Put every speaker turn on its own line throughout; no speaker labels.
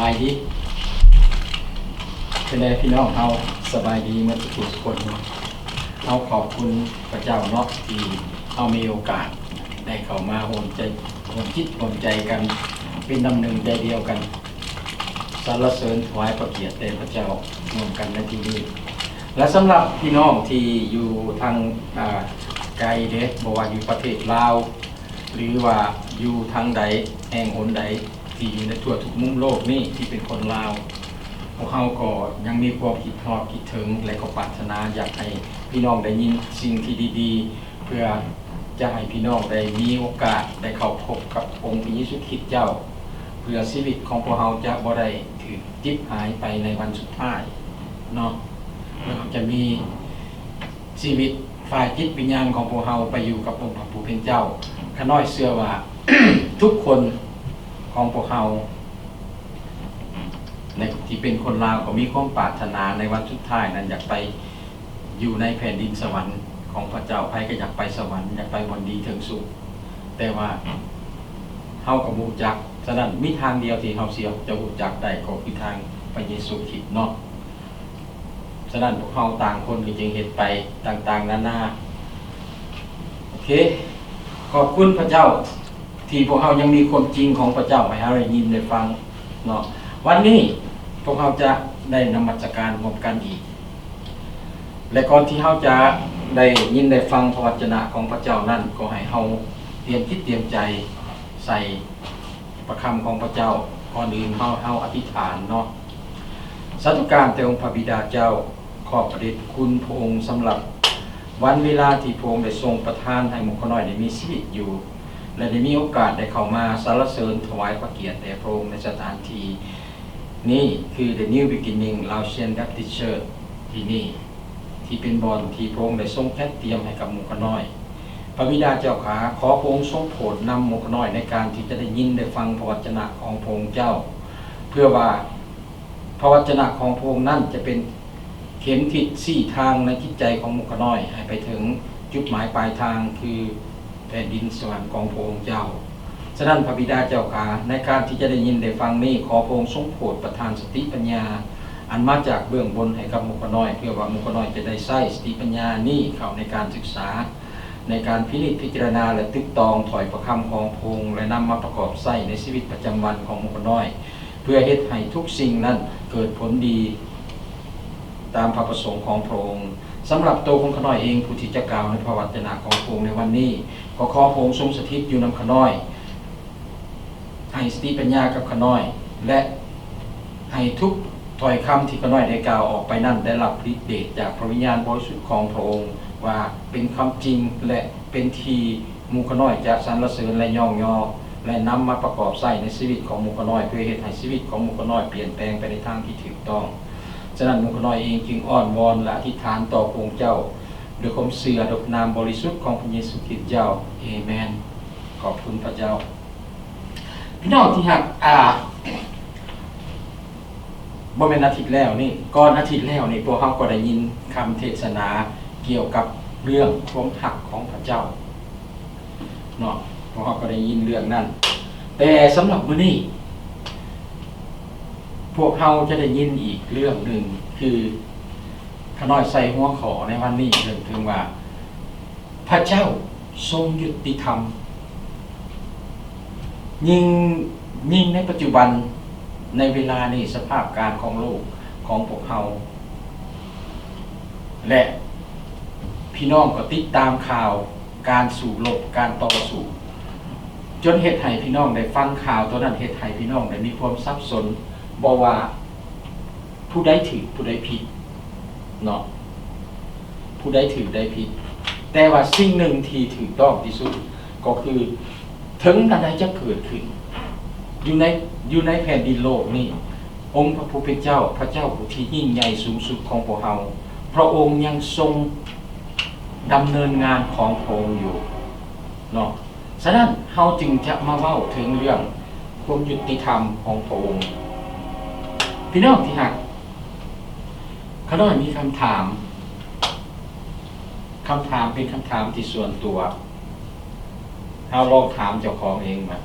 ายดีเป็นไงพี่น้องเราสบายดีเมื่อทุกคนเราขอบคุณพระเจ้าเนาะที่เรามีโอกาสได้เข้ามาโหนใจโหนจิตโหนใจกันเป็นดำหนึ่งใจเดียวกันสรรเสริญถวายพระเกียรติแด่พระเจ้าร่วมกันในที่นี้และสำหรับพี่น้องที่อยู่ทางไกลเด้บอกว่าอยู่ประเทศลาวหรือว่าอยู่ทางใดแห่งหนใดที่อยู่ในทั่วทุกมุมโลกนี่ที่เป็นคนลาวพวกเขาก็ยังมีความคิดทอดคิดถึงและก็ปรารถนาอยากให้พี่น้องได้ยินสิ่งที่ดีๆเพื่อจะให้พี่น้องได้มีโอกาสได้เข้าพบกับองค์พระเยซูคริสต์เจ้าเพื่อชีวิตของพวกเขาจะบ่ได้ถูกจิบหายไปในวันสุดท้ายเนาะแล้วจะมีชีวิตฝ่ายจิตวิญญาณของพวกเขาไปอยู่กับองค์พระผู้เป็นเจ้าข้าน้อยเชื่อว่า ทุกคนของพวกเขาในที่เป็นคนลาวก็มีความปรารถนาในวันสุดท้ายนั้นอยากไปอยู่ในแผ่นดินสวรรค์ของพระเจ้าใครก็อยากไปสวรรค์อยากไปบนดีถึงสุขแต่ว่าเฮากับรู้จักฉะนั้นมีทางเดียวที่เฮาเสียจะรู้จักได้ก็คือทางพระเยซูคริสต์เนาะฉะนั้นพวกเฮาต่างคนก็จึงเฮ็ดไปต่างๆนานาโอเคขอบคุณพระเจ้าที่พวกเรายังมีความจริงของพระเจ้าให้เราได้ยินได้ฟังเนาะวันนี้พวกเราจะได้นมัสการร่วมกันอีกและก่อนที่เราจะได้ยินได้ฟังพระวจนะของพระเจ้านั้นก็ให้เราเตรียมคิดเตรียมใจใส่ประคำของพระเจ้าก่อนอื่นเราอธิษฐานเนาะสาธุการแต่องค์พระบิดาเจ้าขอบพระเดชคุณพระองค์สำหรับวันเวลาที่พระองค์ได้ทรงประทานให้หมู่ข้าน้อยได้มีชีวิตอยู่และได้มีโอกาสได้เข้ามาสรรเสริญถวายพระเกียรติแด่พระองค์ในสถานที่นี้คือ The New Beginning Laotian Baptist Church ที่นี่ที่เป็นบอนที่พระองค์ได้ทรงจัดเตรียมให้กับหมู่ข้าน้อยพระบิดาเจ้าขาขอพระองค์ทรงโปรดนำหมู่ข้าน้อยในการที่จะได้ยินได้ฟังพระวจนะของพระองค์เจ้าเพื่อว่าพระวจนะของพระองค์นั้นจะเป็นเข็มทิศสี่ทางในจิตใจของหมู่ข้าน้อยให้ไปถึงจุดหมายปลายทางคือแผ่นดินสวรรค์ของพระองค์เจ้าฉะนั้นพระบิดาเจ้าขาในการที่จะได้ยินได้ฟังนี้ขอพระองค์ทรงโปรดประทานสติปัญญาอันมาจากเบื้องบนให้กับหมู่ข้าน้อยเพื่อว่าหมู่ข้าน้อยจะได้ใช้สติปัญญานี้เข้าในการศึกษาในการพินิจพิจารณาและตึกตองถอยประคำของพระองค์และนำมาประกอบใช้ในชีวิตประจำวันของหมู่ข้าน้อยเพื่อเฮ็ดให้ทุกสิ่งนั้นเกิดผลดีตามพระประสงค์ของพระองค์สำหรับตัวของข้าน้อยเองผู้ที่จะกล่าวในพระวจนะของพระองค์ในวันนี้ขอพระองค์ทรงสถิตอยู่นำข้าน้อยให้สติปัญญากับข้าน้อยและให้ทุกถ้อยคำที่ข้าน้อยได้กล่าวออกไปนั้นได้รับฤทธิ์เดชจากพระวิญญาณบริสุทธิ์ของพระองค์ว่าเป็นคำจริงและเป็นทีหมู่ข้าน้อยจะสรรเสริญและย่องยอและนำมาประกอบใช้ในชีวิตของหมู่ข้าน้อยเพื่อเฮ็ดให้ชีวิตของหมู่ข้าน้อยเปลี่ยนแปลงไปในทางที่ถูกต้องฉะนั้นหมู่ข้าน้อยเองจึงอ้อนวอนและอธิษฐานต่อพระองค์เจ้าด้วยความเชื่อดอกนามบริสุทธิ์ของพระเยซูคริสต์เจ้าเอเมนขอบคุณพระเจ้าพี่น้องที่หักบ่แม่นอาทิตย์แล้วนี่ก่อนอาทิตย์แล้วนี่พวกเราก็ได้ยินคำเทศนาเกี่ยวกับเรื่องความหักของพระเจ้าเนาะพวกเราก็ได้ยินเรื่องนั้นแต่สำหรับมื้อนี้พวกเราจะได้ยินอีกเรื่องหนึ่งคือข้าน้อยใส่หัวข้อในวันนี้ถึงว่าพระเจ้าทรงยุติธรรมยิ่งในปัจจุบันในเวลานี้สภาพการของโลกของพวกเราและพี่น้องก็ติดตามข่าวการสู่รบการต่อสู้จนเฮ็ดให้พี่น้องได้ฟังข่าวตัวนั้นเฮ็ดให้พี่น้องได้มีความสับสนบ่ว่าผู้ใดถูกผู้ใดผิดเนาะผู้ใดถูกใดผิดแต่ว่าสิ่งหนึ่งที่ถูกต้องที่สุดก็คือถึงอะไรจะเกิดขึ้นอยู่ในแผ่นดินโลกนี่องค์พระผู้เป็นเจ้าพระเจ้าผู้ที่ยิ่งใหญ่สูงสุดของพวกเราพระองค์ยังทรงดำเนินงานของพระองค์อยู่เนาะฉะนั้นเราจึงจะมาเว้าถึงเรื่องความยุติธรรมของพระองค์พี่น้องที่หักข้าน้อยมีคำถามเป็นคำถามที่ส่วนตัวเราลองถามเจ้าของเองมา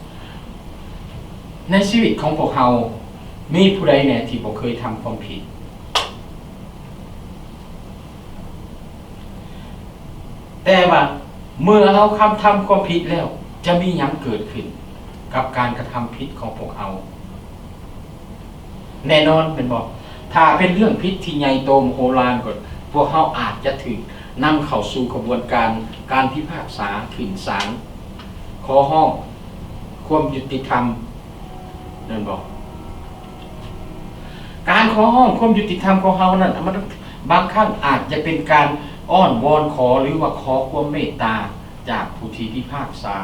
ในชีวิตของพวกเรา
มีผู้ใดแน่ที่บ่เคยทำความผิดแต่ว่าเมื่อเราทำความผิดแล้วจะมีหยังเกิดขึ้นกับการกระทำผิดของพวกเราแน่นอนเป็นบอกถ้าเป็นเรื่องผิดที่ใหญ่โตมโหฬารก็พวกเราอาจจะถึงนำเข้าสู่กระบวนการพิพากษาขึ้นศาลขอห้องความยุติธรรมนั่นบอกการขอห้องความยุติธรรมของเรานั้นมันบางครั้งอาจจะเป็นการอ้อนวอนขอหรือว่าขอความเมตตาจากผู้ที่พิพากษา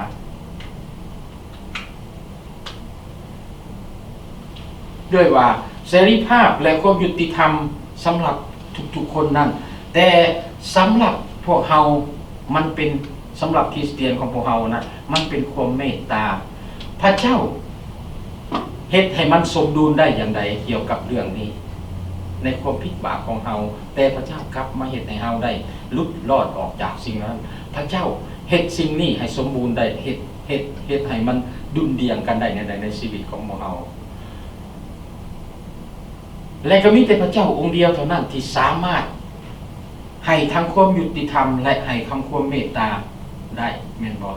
ด้วยว่าเสรีภาพและความยุติธรรมสำหรับทุกๆคนนั้นแต่สำหรับพวกเรามันเป็นสำหรับคริสเตียนของพวกเรานะมันเป็นความเมตตาพระเจ้าเฮ็ดให้มันสมดุลได้อย่างไรเกี่ยวกับเรื่องนี้ในความผิดบาปของเราแต่พระเจ้ากลับมาเฮ็ดให้เราได้หลุดรอดออกจากสิ่งนั้นพระเจ้าเฮ็ดสิ่งนี้ให้สมบูรณ์ได้เฮ็ดให้มันดุลเดียงกันได้ในชีวิตของพวกเราและก็มีแต่พระเจ้าองค์เดียวเท่านั้นที่สามารถให้ทั้งความยุติธรรมและให้ทั้งความเมตตาได้แม่นบ่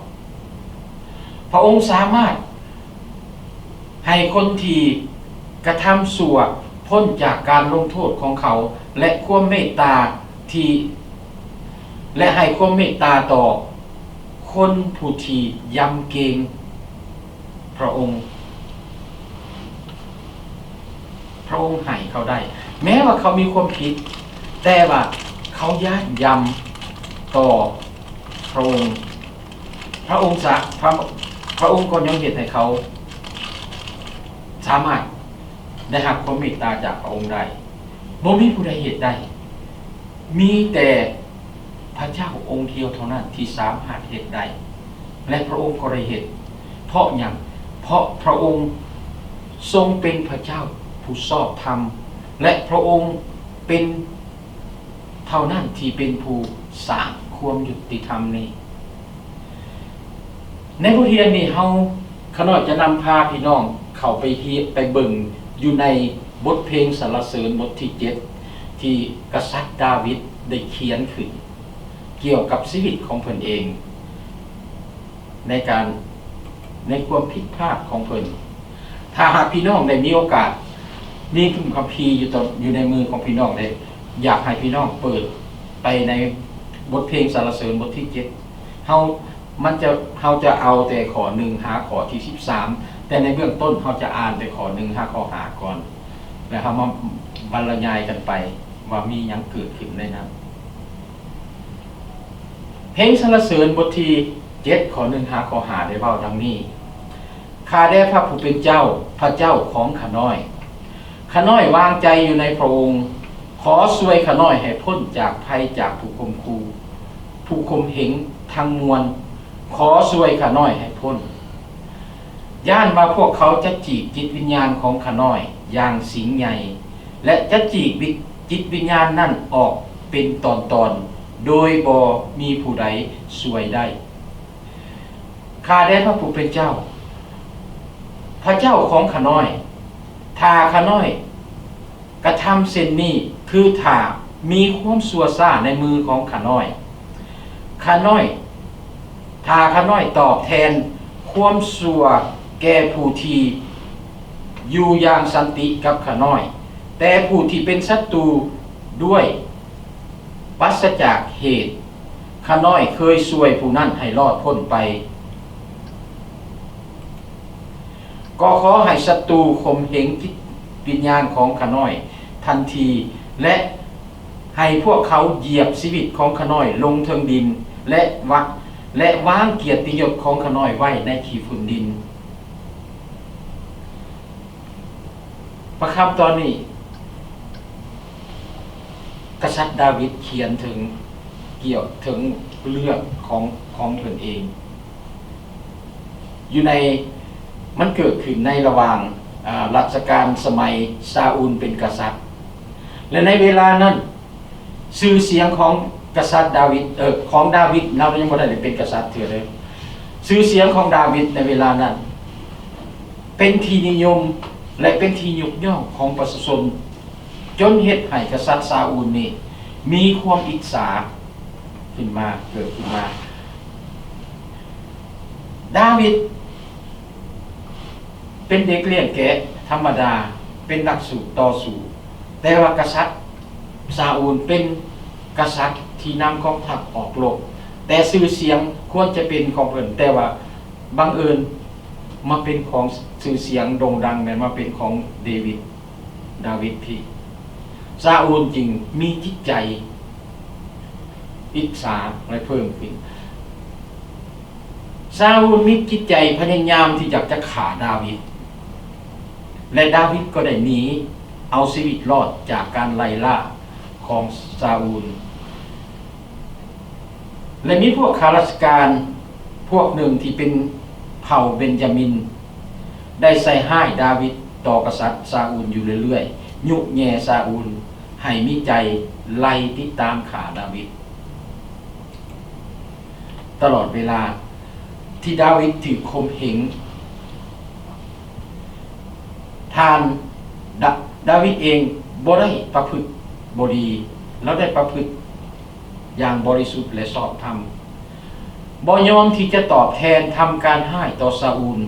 พระองค์สามารถให้คนที่กระทำชั่วพ้นจากการลงโทษของเขาและความเมตตาที่และให้ความเมตตาต่อคนผู้ที่ยำเกรงพระองค์ให้เขาได้แม้ว่าเขามีความผิดแต่ว่าเขาย่านยำต่อพระองค์พระองค์ก็ยังเห็นให้เขาสามารถได้รับความเมตตาจากพระองค์ได้บ่มีผู้ใดเหตุได้มีแต่พระเจ้าองค์เดียวเท่านั้นที่สามารถเหตุได้และพระองค์ก็ได้เหตุเพราะอย่างเพราะพระองค์ทรงเป็นพระเจ้าผู้ชอบธรรมและพระองค์เป็นเท่านั้นที่เป็นผู้สร้างความยุติธรรมนี้ในบทเรียนนี้เฮาขน้อยจะนำพาพี่น้องเข้าไปเบิ่งอยู่ในบทเพลงสรรเสริญบทที่7ที่กษัตริย์ดาวิดได้เขียนขึ้นเกี่ยวกับชีวิตของเพิ่นเองในความผิดพลาดของเพิ่นถ้าหากพี่น้องได้มีโอกาสมีคัมภีร์อยู่ในมือของพี่น้องได้อยากให้พี่น้องเปิดไปในบทเพลงสรรเสริญบทที่7เราจะเอาแต่ข้อ1หาข้อที่13แต่ในเบื้องต้นเราจะอ่านแต่ข้อ1หาข้อ5ก่อนแล้วเรามาบรรยายกันไปว่ามีหยังเกิดขึ้นในนั้นเพลงสรรเสริญบทที่7ข้อ1หาข้อ5ได้เว้าดังนี้ข้าได้พระผู้เป็นเจ้าพระเจ้าของข้าน้อยข้าน้อยวางใจอยู่ในพระองค์ขอช่วยข้าน้อยให้พ้นจากภัยจากผู้ข่มขู่ผู้ข่มเหงทั้งมวลขอช่วยข้าน้อยให้พ้นย่านว่าพวกเขาจะจีกจิตวิญญาณของข้าน้อยอย่างสิงใหญ่และจะจีกจิตวิญญาณนั่นออกเป็นตอนโดยบ่มีผู้ใดช่วยได้ข้าได้พระผู้เป็นเจ้าพระเจ้าของข้าน้อยถ้าข้าน้อยกระทำเช่นนี้คือถ้ามีความชั่วซ่าในมือของข้าน้อยข้าน้อยถ้าข้าน้อยตอบแทนความชั่วแก่ผู้ที่อยู่อย่างสันติกับข้าน้อยแต่ผู้ที่เป็นศัตรูด้วยปราศจากเหตุข้าน้อยเคยช่วยผู้นั้นให้รอดพ้นไปก็ขอให้ศัตรูข่มเหงจิตวิญญาณของข้าน้อยทันทีและให้พวกเขาเหยียบชีวิตของข้าน้อยลงเทิงดินและวางเกียรติยศของข้าน้อยไว้ในขี้ฝุ่นดินประคำตอนนี้กษัตริย์ดาวิดเขียนถึงเกี่ยวถึงเรื่องของตนเองอยู่ในมันเกิดขึ้นในระหว่างรัชกาลสมัยซาอูลเป็นกษัตริย์และในเวลานั้นชื่อเสียงของกษัตริย์ดาวิดของดาวิดเรายังไม่ได้เป็นกษัตริย์เถื่อเลยชื่อเสียงของดาวิดในเวลานั้นเป็นที่นิยม และเป็นที่ยกย่องของประชาชนจนเฮ็ดให้กษัตริย์ซาอูลนี่มีความอิจฉาขึ้นมาเกิดขึ้นมาดาวิดเป็นเด็กเลี้ยงแกะธรรมดาเป็นนักสู้ต่อสู้แต่ว่ากษัตริย์ซาอูลเป็นกษัตริย์ที่นำกองทัพออกรบแต่ชื่อเสียงควรจะเป็นของเพิ่นแต่ว่าบังเอิญมาเป็นของชื่อเสียงโด่งดังแม้มาเป็นของดาวิดพี่ซาอูลจริงมีจิตใจอิจฉาและเพิ่มขึ้นซาอูลมีจิตใจพยายามที่จะฆ่าดาวิดและดาวิดก็ได้หนีเอาชีวิตรอดจากการไล่ล่าของซาอูลและมีพวกข้าราชการพวกหนึ่งที่เป็นเผ่าเบนจามินได้ใส่ห้ายดาวิดต่อกษัตริย์ซาอูลอยู่เรื่อยๆยุแย่ซาอูลให้มีใจไล่ติดตามฆ่าดาวิดตลอดเวลาที่ดาวิดถูกข่มเหงทานดาวิดเองบ่ได้ประพฤติบ่ดีแล้วได้ประพฤติอย่างบริสุทธิ์และชอบธรรมบ่ยอมที่จะตอบแทนทำการให้ต่อซาอูล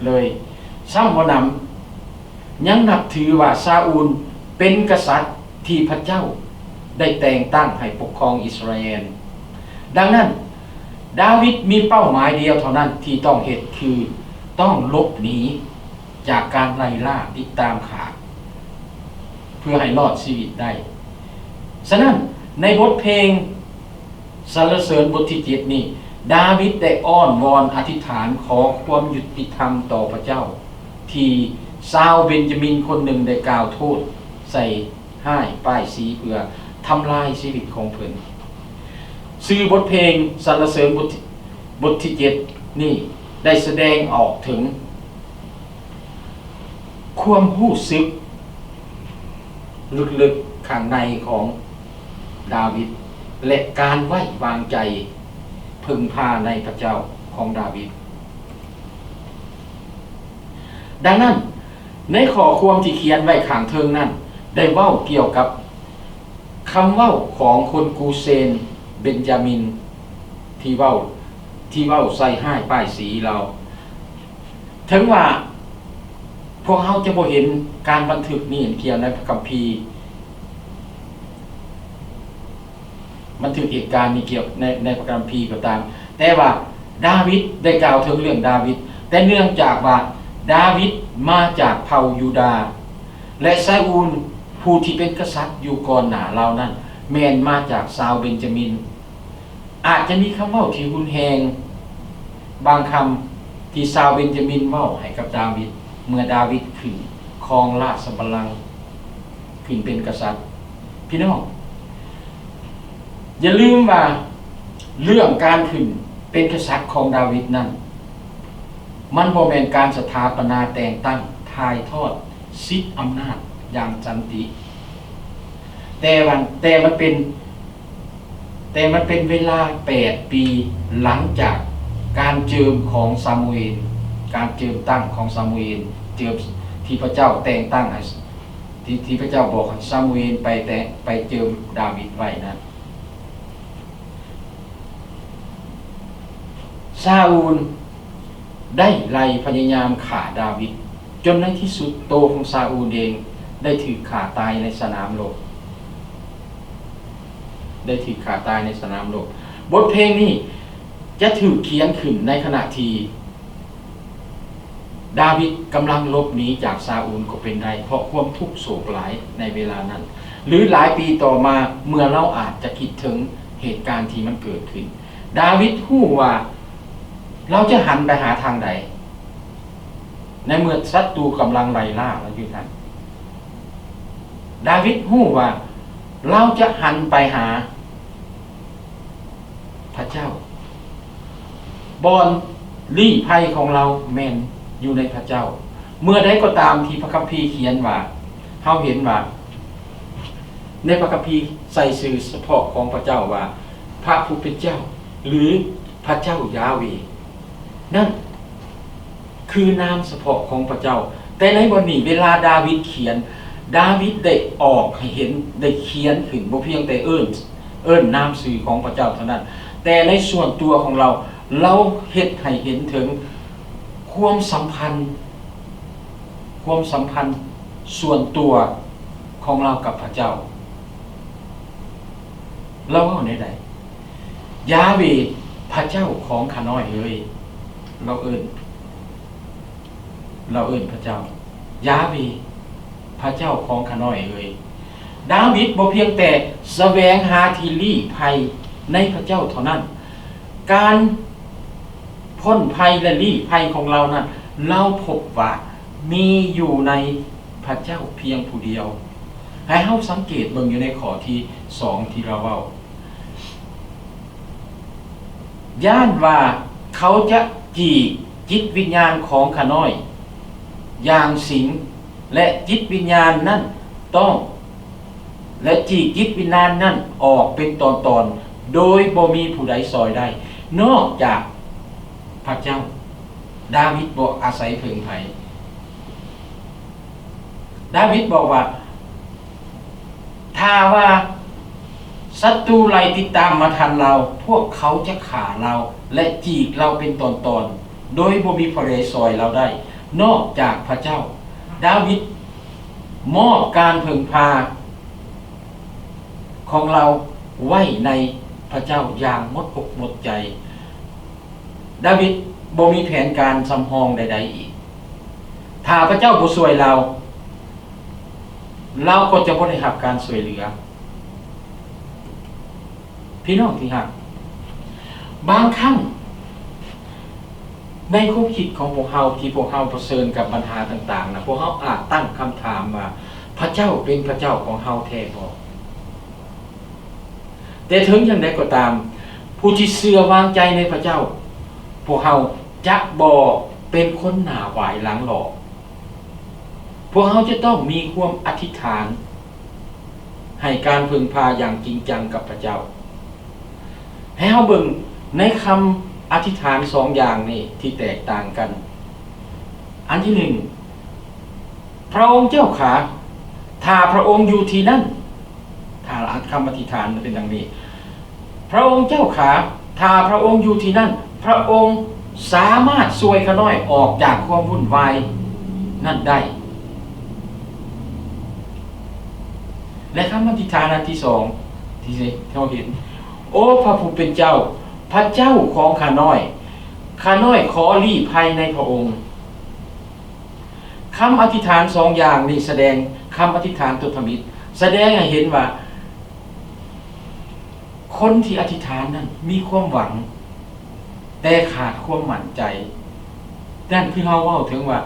เลยซ้ำบ่นำยังนับถือว่าซาอูลเป็นกษัตริย์ที่พระเจ้าได้แต่งตั้งให้ปกครองอิสราเอลดังนั้นดาวิดมีเป้าหมายเดียวเท่านั้นที่ต้องเฮ็ดคือต้องหลบหนีจากการไล่ล่าติดตามฆ่าเพื่อให้รอดชีวิตได้ฉะนั้นในบทเพลงสรรเสริญบทที่7นี้ดาวิดได้อ้อนวอนอธิษฐานขอความยุติธรรมต่อพระเจ้าที่ชาวเบนจามินคนหนึ่งได้กล่าวโทษใส่ห้ายป้ายสีเพื่อทำลายชีวิตของเพิ่นชื่อบทเพลงสรรเสริญบทที่7นี่ได้แสดงออกถึงความรู้สึกลึกๆข้างในของดาวิดและการไว้วางใจพึงพาในพระเจ้าของดาวิดดังนั้นในข้อความที่เขียนไว้ข้างเทิงนั้นได้เว้าเกี่ยวกับคำเว้าของคนกูเซนเบนจามินที่เว้าใส่ห้ายป้ายสีเราถึงว่าพวกเขาจะบ่เห็นการบันทึกนี่เกี่ยวในพระคัมภีร์บันทึกเหตุการณ์นี้เกี่ยวในพระคัมภีร์ก็ตามแต่ว่าดาวิดได้กล่าวถึงเรื่องดาวิดแต่เนื่องจากว่าดาวิดมาจากเผ่ายูดาห์และซาอูลผู้ที่เป็นกษัตริย์อยู่ก่อนหน้าเรานั้นแม่นมาจากชาวเบนจามินอาจจะมีคำเว้าที่รุนแรงบางคำที่ชาวเบนจามินเว้าให้กับดาวิดเมื่อดาวิดขึ้นครองราชบัลลังก์ขึ้นเป็นกษัตริย์พี่น้องอย่าลืมว่าเรื่องการขึ้นเป็นกษัตริย์ของดาวิดนั้นมันบ่แม่นการสถาปนาแต่งตั้งถ่ายทอดสิทธิอำนาจอย่างสันติแต่มันเป็นเวลา8 ปีหลังจากการเจิมของซามูเอลการเจิมตั้งของซามูเอลเจิมที่พระเจ้าแต่งตั้งให้ที่พระเจ้าบอกให้ซามูเอลไปเจิมดาวิดไว้นั้นซาอูลได้ไล่พยายามฆ่าดาวิดจนในที่สุดโตของซาอูลเองได้ถูกฆ่าตายในสนามรบบทเพลงนี้จะถูกเขียนขึ้นในขณะที่ดาวิดกำลังหลบหนีจากซาอูลก็เป็นได้เพราะความทุกข์โศกหลายในเวลานั้นหรือหลายปีต่อมาเมื่อเราอาจจะคิดถึงเหตุการณ์ที่มันเกิดขึ้นดาวิดรู้ว่าเราจะหันไปหาทางใดในเมื่อศัตรูกำลังไล่ล่าเราอยู่นั้นดาวิดรู้ว่าเราจะหันไปหาพระเจ้าบอนลี้ภัยของเราแม่นอยู่ในพระเจ้าเมื่อใดก็ตามที่พระคัมภีร์เขียนว่าเฮาเห็นว่าในพระคัมภีร์ใส่ชื่อเฉพาะของพระเจ้าว่าพระผู้เป็นเจ้าหรือพระเจ้ายาเวห์นั่นค คือนามเฉพาะของพระเจ้าแต่ในบทนี้เวลาดาวิดเขียนดาวิดได้ออกให้เห็นได้เขียนขึ้นบ่เพียงแต่เอิ้นนามสื่อของพระเจ้าเท่านั้นแต่ในส่วนตัวของเราเฮ็ดให้เห็นถึงความสัมพันธ์ส่วนตัวของเรากับพระเจ้าเราเอาในใดยาเวห์พระเจ้าของข้าน้อยเอ้ยเราเอิ้นพระเจ้ายาเวห์พระเจ้าของข้าน้อยเอ้ยดาวิดบ่เพียงแต่แสวงหาที่ลี้ภัยในพระเจ้าเท่านั้นการพ้นภัยและลี้ภัยของเรานั้นเราพบว่ามีอยู่ในพระเจ้าเพียงผู้เดียวให้เฮาสังเกตเบิ่งอยู่ในข้อที่2ที่เราเว้าย่านว่าเขาจะจีกจิตวิญญาณของข้าน้อยอย่างสิงและจิตวิญญาณนั้นต้องและจีกจิตวิญญาณนั้นออกเป็นตอนๆโดยบ่มีผู้ใดซอยได้นอกจากพระเจ้าดาวิดบอกอาศัยพึ่งไผดาวิดบอกว่าถ้าว่าศัตรูไล่ติดตามมาทันเราพวกเขาจะฆ่าเราและจีกเราเป็นตอนๆโดยบ่มีผู้ใดซอยเราได้นอกจากพระเจ้าดาวิดมอบการพึ่งพาของเราไว้ในพระเจ้าอย่างหมดอกหมดใจดาวิดบ่มีแผนการสำรองใดๆอีกถ้าพระเจ้าบ่ช่วยเราก็จะบ่ได้รับการช่วยเหลือพี่น้องที่รักบางครั้งในความคิดของพวกเราที่พวกเราเผชิญกับปัญหาต่างๆนะพวกเราอาจตั้งคำถามว่าพระเจ้าเป็นพระเจ้าของเราแท้บ่แต่ถึงอย่างใดก็ตามผู้ที่เชื่อวางใจในพระเจ้าพวกเราจะบ่เป็นคนหน้าหวายหลังหลอกพวกเราจะต้องมีความอธิษฐานให้การพึ่งพาอย่างจริงจังกับพระเจ้าให้เราเบิ่งในคำอธิษฐาน2อย่างนี้ที่แตกต่างกันอันที่1พระองค์เจ้าขาถ้าพระองค์อยู่ที่นั่นถ้าคำอธิษฐานเป็นดังนี้พระองค์เจ้าขาถ้าพระองค์อยู่ที่นั่นพระองค์สามารถช่วยข้าน้อยออกจากความวุ่นวายนั่นได้และคำอธิษฐานอันที่2ที่เราเห็นโอ้พระผู้เป็นเจ้าพระเจ้าของข้าน้อยขอลี้ภัยในพระองค์คำอธิษฐาน2อย่างนี้แสดงคำอธิษฐานตุธมิตรแสดงให้เห็นว่าคนที่อธิษฐานนั้นมีความหวังแต่ขาดความมั่นใจนั่นคือเฮาเว้าถึงว่า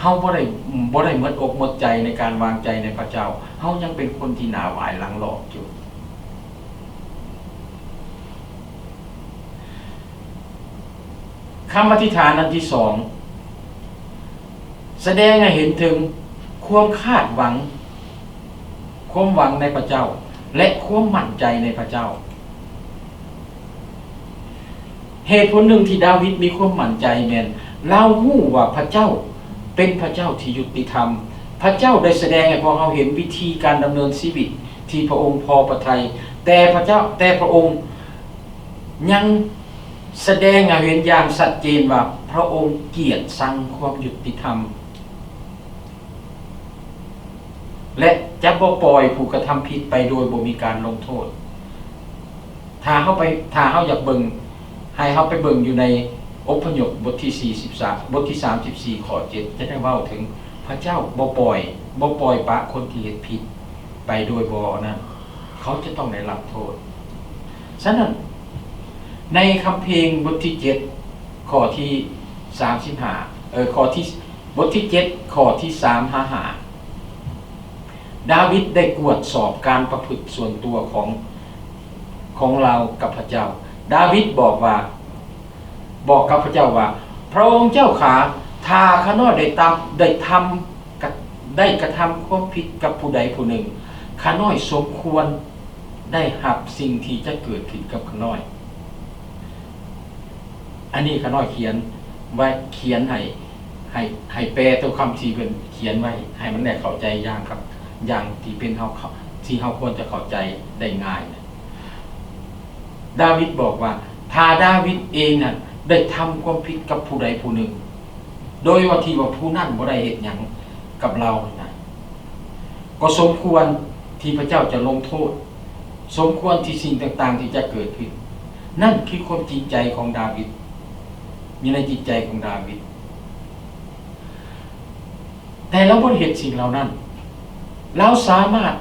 เฮาบ่ได้หมดอกหมดใจในการวางใจในพระเจ้าเฮายังเป็นคนที่หน้าหวายหลังหลอกอยู่คำอธิษฐานอันที่2แสดงให้เห็นถึงความคาดหวังในพระเจ้าและความมั่นใจในพระเจ้าเหตุผลหนึ่งที่ดาวิดมีความมั่นใจแม่นเรารู้ว่าพระเจ้าเป็นพระเจ้าที่ยุติธรรมพระเจ้าได้แสดงให้พวกเราเห็นวิธีการดำเนินชีวิตที่พระองค์พอพระทัยแต่พระองค์ยังแสดงให้เห็นอย่างชัดเจนว่าพระองค์เกลียดชังความยุติธรรมและจะบ่ปล่อยผู้กระทำผิดไปโดยบ่มีการลงโทษถ้าเฮาอยากเบิ่งให้เฮาไปเบิ่งอยู่ในอพยพบทที่43บทที่34ข้อ7จะได้เว้าถึงพระเจ้าบ่ปล่อยปะคนที่เฮ็ดผิดไปโดยบ่นั้นเขาจะต้องได้รับโทษฉะนั้นในคัมภีร์บทที่7ข้อที่35ข้อที่บทที่7ข้อที่355ดาวิดได้กวดสอบการประพฤติส่วนตัวของเรากับพระเจ้าดาวิดบอกกับพระเจ้าว่าพระองค์เจ้าขาถ้าข้าน้อยได้กระทำความผิดกับผู้ใดผู้หนึ่งข้าน้อยสมควรได้รับสิ่งที่จะเกิดขึ้นกับข้าน้อยอันนี้ข้าน้อยเขียนให้ ให้แปลตัวคำที่เป็นเขียนไว้ให้มันได้เข้าใจอย่างครับอย่างที่เป็นที่เฮาควรจะเข้าใจได้ง่ายนะดาวิดบอกว่าถ้าดาวิดเองน่ะได้ทำความผิดกับผู้ใดผู้หนึ่งโดยว่าที่ว่าผู้นั้นบ่ได้เฮ็ดหยังกับเรานะก็สมควรที่พระเจ้าจะลงโทษสมควรที่สิ่งต่างๆที่จะเกิดขึ้นนั่นคือความจริงใจของดาวิดมีในจิตใจของดาวิดแต่เราบ่ได้เฮ็ดสิ่งเหล่านั้นเราสามารถ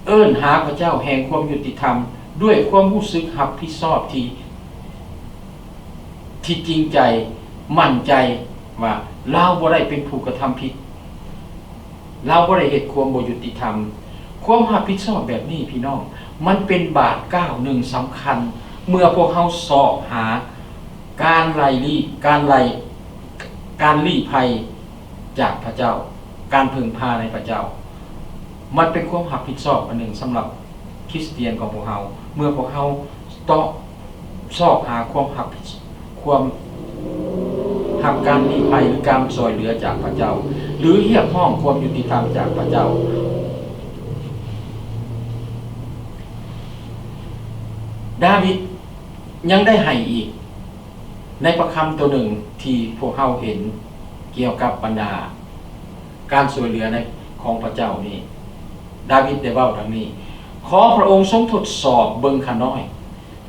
เอิ้นหาพระเจ้าแห่งความยุติธรรมด้วยความรู้สึกรับผิดชอบที่จริงใจมั่นใจว่าเราบ่ได้เป็นผู้กระทำผิดเราบ่ได้เฮ็ดความบ่ยุติธรรมความรับผิดชอบแบบนี้พี่น้องมันเป็นบาทก้าวหนึ่งสำคัญเมื่อพวกเฮาสอบหาการลี้ภัยจากพระเจ้าการพึ่งพาในพระเจ้ามันเป็นความรับผิดชอบอันหนึ่งสำหรับคริสเตียนของพวกเฮาเมื่อพวกเฮาต้องสอบหาความรับการลี้ภัยหรือการช่วยเหลือจากพระเจ้าหรือเรียกร้องความยุติธรรมจากพระเจ้าดาวิดยังได้ให้อีกในพระคำตัวหนึ่งที่พวกเฮาเห็นเกี่ยวกับบรรดาการช่วยเหลือในของพระเจ้านี่ดาวิดได้เว้าดังนี้ขอพระองค์ทรงทดสอบเบิ่งข้าน้อย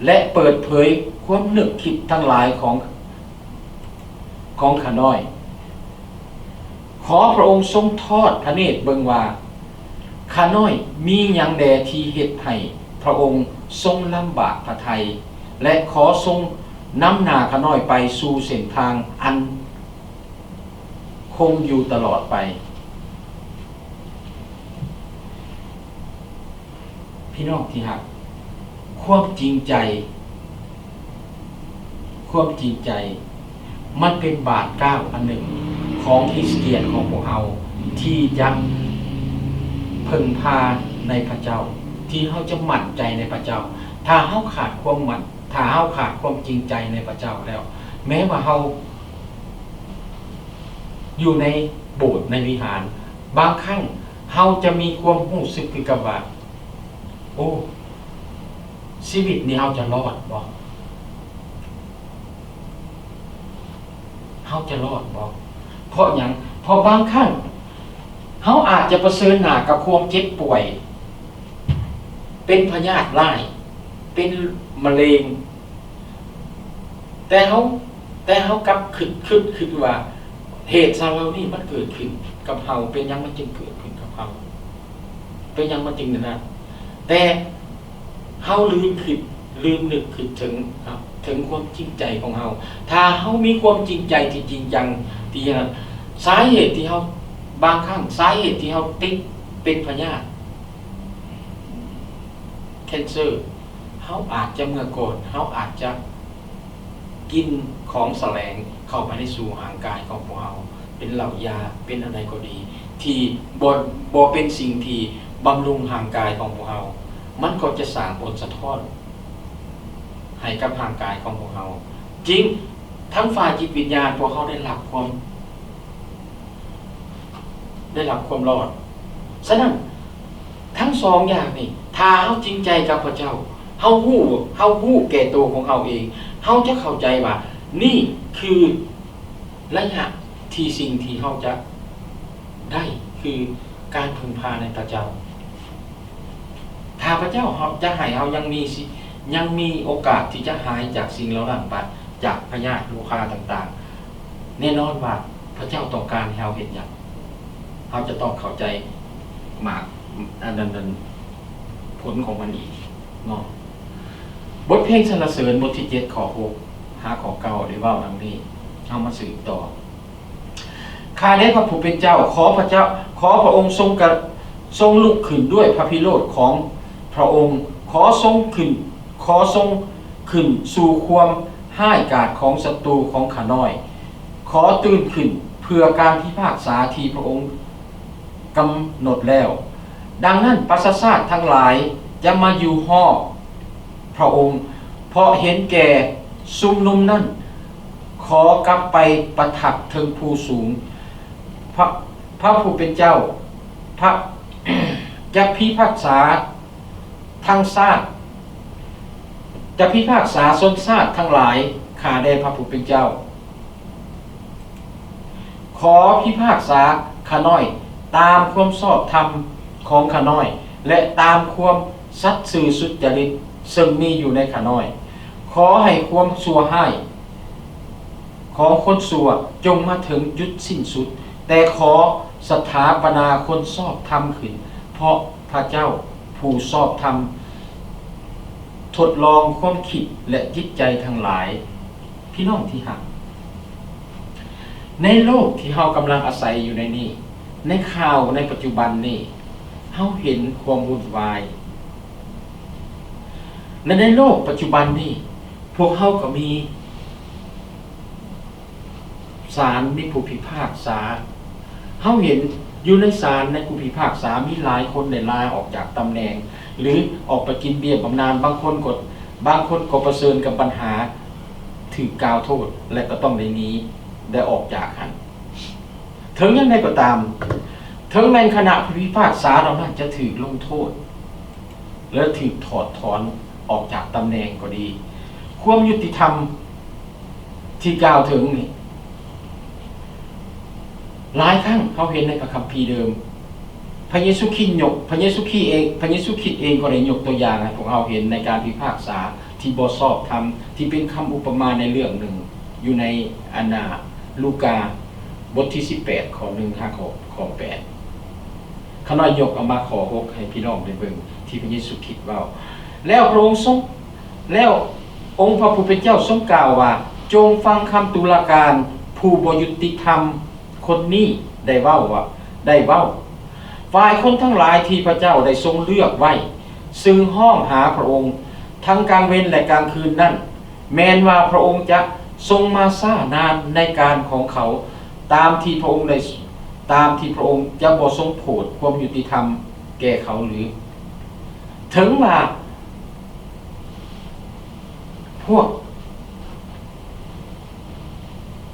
และเปิดเผยความนึกคิดทั้งหลายของข้าน้อยขอพระองค์ทรงทอดพระเนตรเบิ่งว่าข้าน้อยมีหยังแดที่เฮ็ดให้พระองค์ทรงลำบากพระทัยและขอทรงนำหน้าข้าน้อยไปสู่เส้นทางอันคงอยู่ตลอดไปพี่น้องที่รักความจริงใจมันเป็นบาทก้าวอันหนึ่งของคริสเตียนของพวกเราที่จะพึ่งพาในพระเจ้าที่เขาจะมั่นใจในพระเจ้าถ้าเขาขาดความมั่นถ้าเขาขาดความจริงใจในพระเจ้าแล้วแม้ว่าเขาอยู่ในโบสถ์ในวิหารบางครั้งเขาจะมีความรู้สึกคือกับว่าโอ้ชีวิตนี้เขาจะรอดบ่เขาจะรอดบ่เพราะหยังเพราะบางครั้งเขาอาจจะเผชิญหน้ากับความเจ็บป่วยเป็นพยาธิร้ายเป็นมะเร็งแต่เขากลับคิดว่าเหตุเหล่านี้มันเกิดขึ้นกับเขาเป็นยังมันจึงเกิดขึ้นกับเขาเป็นยังมันจึงนั้นแต่เขาลืมนึกคิดถึงความจริงใจของเขาถ้าเขามีความจริงใจที่จริงจังที่นั้นสาเหตุที่เขาบางครั้งสาเหตุที่เขาติดเป็นพยาธิแคนเซอร์เขาอาจจะเมื่อก่อนเขาอาจจะกินของแสลงเข้าไปในสู่ร่างกายของพวกเราเป็นเหล้ายาเป็นอะไรก็ดีที่บ่เป็นสิ่งที่บำรุงร่างกายของพวกเรามันก็จะสร้างผลสะท้อนให้กับร่างกายของพวกเราจริงทั้งฝ่ายจิตวิญญาณพวกเขาได้รับความรอดฉะนั้นทั้งสองอย่างนี่ถ้าเฮาจริงใจกับพระเจ้าเฮาฮู้แก่ตัวของเฮาเองเฮาจะเข้าใจว่านี่คือระยะที่สิ่งที่เฮาจะได้คือการพึ่งพาในพระเจ้าถ้าพระเจ้าจะให้เฮายังมีโอกาสที่จะหายจากสิ่งเหล่านั้นไปจากพยาธิโรคาต่างๆแน่นอนว่าพระเจ้าต้องการให้เฮาเฮ็ดหยังเฮาจะต้องเข้าใจมากอันนั้นผลของมันอีกเนาะบทเพลงสรรเสริญบทที่7ข้อ6หาข้อ9ได้เว้าดังนี้เอามาสืบต่อข้าแต่พระผู้เป็นเจ้าขอพระองค์ทรงลุกขึ้นด้วยพระพิโรธของพระองค์ขอทรงขึ้นสู่ความห้ายกาจของศัตรูของข้าน้อยขอตื่นขึ้นเพื่อการพิพากษาที่พระองค์กำหนดแล้วดังนั้นประชาชทั้งหลายจะมาอยู่ห้อพระองค์เพราะเห็นแก่ซุมนุมนั่นขอกลับไปประทับถึงภูสูง พระพระผู้เป็นเจ้าพระ จะพิพากษาทั้งชาติจะพิพากษาชนชาติทั้งหลายข้าได้พระผู้เป็นเจ้าขอพิพากษาข้าน้อยตามความชอบธรรมของข้าน้อยและตามความสัตย์ซื่อสุจริตซึ่งมีอยู่ในข้าน้อยขอให้ความชั่วให้ของคนชั่วจงมาถึงจุดสิ้นสุดแต่ขอสถาปนาคนชอบธรรมขึ้นเพราะพระเจ้าผู้ชอบธรรมทดลองความคิดและจิตใจทั้งหลายพี่น้องที่รักในโลกที่เฮากำลังอาศัยอยู่ในนี้ในข่าวในปัจจุบันนี้เฮาเห็นความวุ่นวายและในโลกปัจจุบันนี้พวกเฮาก็มีศาลมีผู้พิพากษาเฮาเห็นอยู่ในศาลในผู้พิพากษามีหลายคนได้ลาออกจากตำแหน่งหรือออกไปกินเบี้ยบำนาญบางคนก็ประเสริญกับปัญหาถูกกล่าวโทษและก็ต้องได้หนีได้ออกจากหันถึงยังไงก็ตามถึงแม้คณะผู้พิพากษาเหล่านั้นจะถูกลงโทษและถูกถอดถอนออกจากตำแหน่งก็ดีความยุติธรรมที่กล่าวถึงนี่หลายครั้งเขาเห็นในพระคัมภีร์เดิมพระเยซูคริสต์พระเยซูคริสต์เองก็ได้ยกตัวอย่างให้พวกเราเห็นในการพิพากษาที่บ่ชอบธรรมที่เป็นคำอุปมาในเรื่องหนึ่งอยู่ในอานาลูกาบทที่18ข้อ1 5ข้อ8ข้าน้อยยกเอามาข้อ6ให้พี่น้องได้เบิ่งที่พระเยซูคริสต์เว้าแล้วพระองค์ทรงแล้วองค์พระผู้เป็นเจ้าทรงกล่าวว่าจงฟังคำตุลาการผู้บ่ยุติธรรมคนนี้ได้เว้าฝ่ายคนทั้งหลายที่พระเจ้าได้ทรงเลือกไว้ซึ่งห้องหาพระองค์ทั้งกลางเว้นและกลางคืนนั้นแม้นว่าพระองค์จะทรงมาซ่านานในการของเขาตามที่พระองค์จะบ่ทรงโปรดความยุติธรรมแก่เขาหรือถึงว่าพวก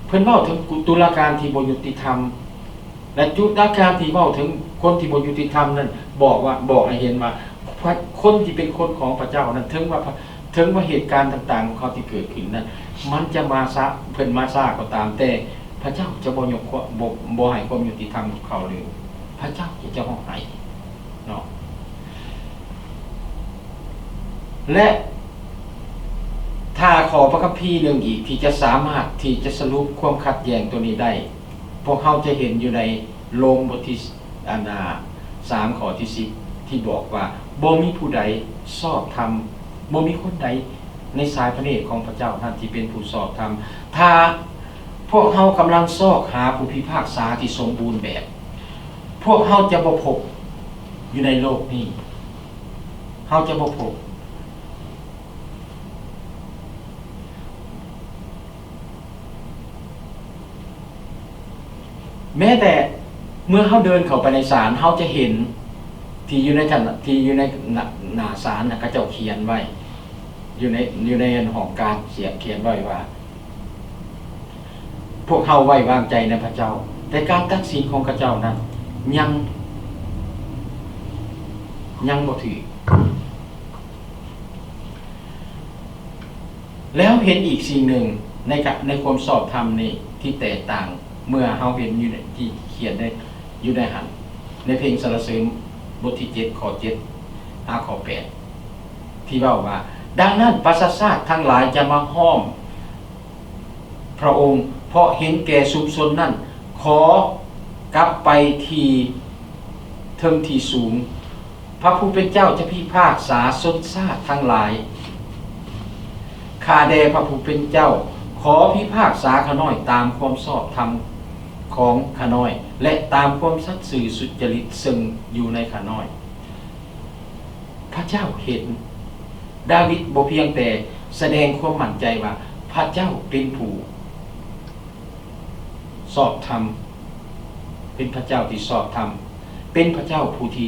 เพิ่นเว้าถึงตุลาการที่บ่ยุติธรรมและตุลาการที่เว้าถึงคนที่บ่ยุติธรรมนั้นบอกให้เห็นว่าคนที่เป็นคนของพระเจ้านั้นถึงว่าเหตุการณ์ต่างๆของเขาที่เกิดขึ้นนั้นมันจะมาซะเพิ่นมาซ่าก็ตามแต่พระเจ้าจะบ่ยกบ่ให้ความยุติธรรมกับเขาเลยพระเจ้าจะบ่ให้เนาะและถ้าขอพระคัมภีร์เรื่องอีกที่จะสามารถที่จะสรุปความขัดแย้งตัวนี้ได้พวกเราจะเห็นอยู่ในโรมบทที่3ข้อที่10ที่บอกว่าบ่มีผู้ใดชอบธรรมบ่มีคนใดในสายพระเนตรของพระเจ้าท่านที่เป็นผู้ชอบธรรมถ้าพวกเรากำลังซอกหาผู้พิพากษาที่สมบูรณ์แบบพวกเราจะบ่พบอยู่ในโลกนี้เราจะบ่พบแม้แต่เมื่อเขาเดินเข้าไปในศาลเขาจะเห็นที่อยู่ในหน้าศาลก็เจ้าเขียนไว้อยู่ในห้องการเขียนไว้ว่าพวกเขาไว้วางใจในพระเจ้าแต่การตัดสินของพระเจ้านั้นยังบ่ถือแล้วเห็นอีกสิ่งหนึ่งในความสอบธรรมนี่ที่แตกต่างเมื่อเฮาเห็นอยู่ที่เขียนได้อยู่ในหันในเพลงสรรเสริญบทที่7ข้อ7 5ข้อ8ที่เว้าว่าดังนั้นประชาชาติทั้งหลายจะมาห้อมพระองค์เพราะเห็นแก่สุขสนนั้นขอกลับไปที่เทิงที่สูงพระผู้เป็นเจ้าจะพิพากษาชนชาติทั้งหลายข้าแด่พระผู้เป็นเจ้าขอพิพากษาข้าน้อยตามความชอบธรรมของข้าน้อยและตามความสัตย์ซื่อสุจริตซึ่งอยู่ในข้าน้อยพระเจ้าเห็นดาวิดบ่เพียงแต่แสดงความมั่นใจว่าพระเจ้าเป็นผู้ชอบธรรมเป็นพระเจ้าที่ชอบธรรมเป็นพระเจ้าผู้ที่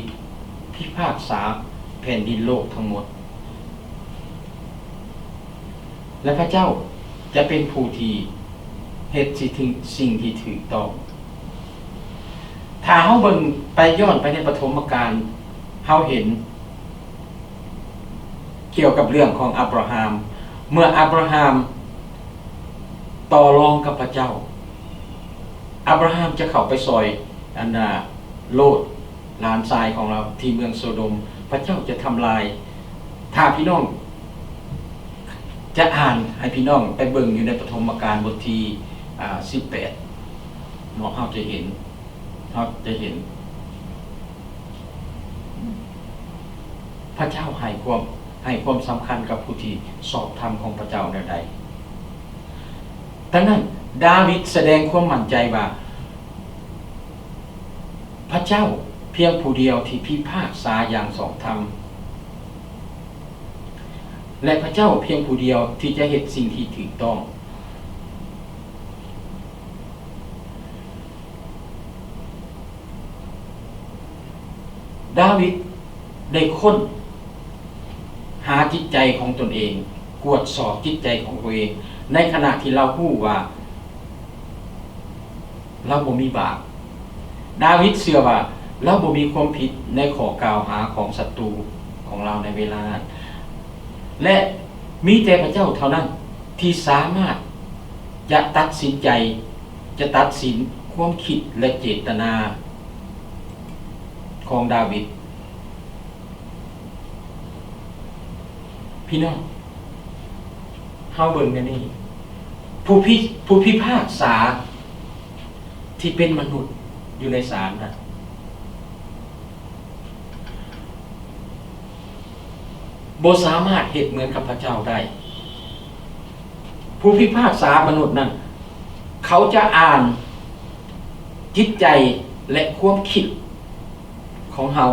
พิพากษาแผ่นดินโลกทั้งหมดและพระเจ้าจะเป็นผู้ที่เฮ็ดสิ่งที่ถูกต้อง ถ้าเฮาเบิ่งไปย้อนไปในปฐมกาลเฮาเห็นเกี่ยวกับเรื่องของอับราฮัมเมื่ออับราฮัมต่อรองกับพระเจ้าอับราฮัมจะเข้าไปซอยโลดหลานชายของเราที่เมืองโซโดมพระเจ้าจะทำลายถ้าพี่น้องจะอ่านให้พี่น้องไปเบิ่งอยู่ในปฐมกาลบทที่18เนาะเฮาจะเห็นพระเจ้าให้ความสำคัญกับผู้ที่สอบธรรมของพระเจ้าแนวใดดังนั้นดาวิดแสดงความมั่นใจว่าพระเจ้าเพียงผู้เดียวที่พิพากษาอย่างสอบธรรมและพระเจ้าเพียงผู้เดียวที่จะเฮ็ดสิ่งที่ถูกต้องดาวิดได้ค้นหาจิตใจของตนเองกวดสอบจิตใจของตัวเองในขณะที่เรารู้ว่าเราบ่มีบาปดาวิดเชื่อว่าเราบ่มีความผิดในข้อกล่าวหาของศัตรูของเราในเวลานั้นและมีแต่พระเจ้าเท่านั้นที่สามารถจะตัดสินใจจะตัดสินความคิดและเจตนาของดาวิดพี่น้องเฮาเบิ่งกันนี่ผู้พิพากษาที่เป็นมนุษย์อยู่ในศาลนะบ่สามารถเฮ็ดเหมือนกับพระเจ้าได้ผู้พิพากษามนุษย์นั้นเขาจะอ่านจิตใจและความคิดของเฮา